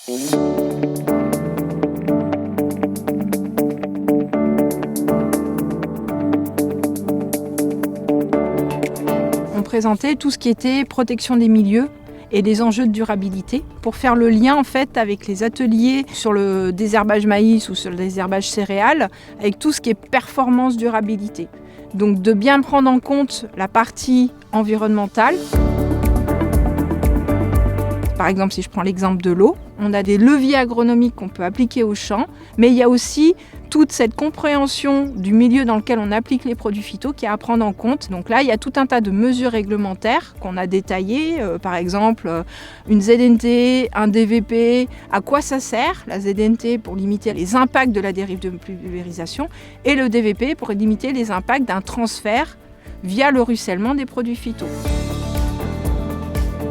On présentait tout ce qui était protection des milieux et des enjeux de durabilité pour faire le lien en fait avec les ateliers sur le désherbage maïs ou sur le désherbage céréales, avec tout ce qui est performance durabilité. Donc de bien prendre en compte la partie environnementale. Par exemple, si je prends l'exemple de l'eau, on a des leviers agronomiques qu'on peut appliquer aux champs, mais il y a aussi toute cette compréhension du milieu dans lequel on applique les produits phyto qui est à prendre en compte. Donc là, il y a tout un tas de mesures réglementaires qu'on a détaillées, par exemple une ZNT, un DVP, à quoi ça sert la ZNT pour limiter les impacts de la dérive de pulvérisation et le DVP pour limiter les impacts d'un transfert via le ruissellement des produits phyto.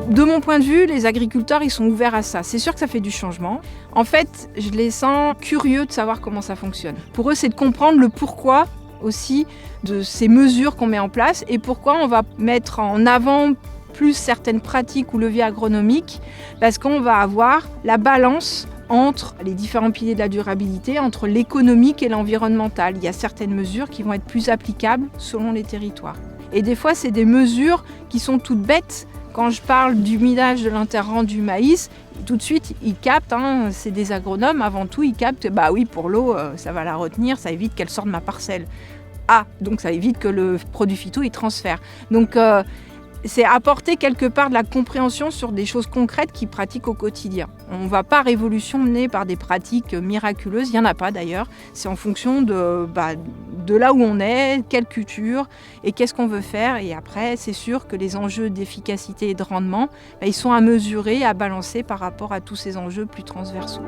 De mon point de vue, les agriculteurs, ils sont ouverts à ça. C'est sûr que ça fait du changement. En fait, je les sens curieux de savoir comment ça fonctionne. Pour eux, c'est de comprendre le pourquoi aussi de ces mesures qu'on met en place et pourquoi on va mettre en avant plus certaines pratiques ou leviers agronomiques, parce qu'on va avoir la balance entre les différents piliers de la durabilité, entre l'économique et l'environnemental. Il y a certaines mesures qui vont être plus applicables selon les territoires. Et des fois, c'est des mesures qui sont toutes bêtes. Quand je parle du minage de l'interrang du maïs, tout de suite, ils captent, c'est des agronomes, avant tout, ils captent, bah oui, pour l'eau, ça va la retenir, ça évite qu'elle sorte de ma parcelle. Ah, donc ça évite que le produit phyto, il transfère. Donc, c'est apporter quelque part de la compréhension sur des choses concrètes qu'ils pratiquent au quotidien. On ne va pas révolutionner par des pratiques miraculeuses, il n'y en a pas d'ailleurs. C'est en fonction de là où on est, quelle culture et qu'est-ce qu'on veut faire. Et après, c'est sûr que les enjeux d'efficacité et de rendement, ils sont à mesurer, à balancer par rapport à tous ces enjeux plus transversaux.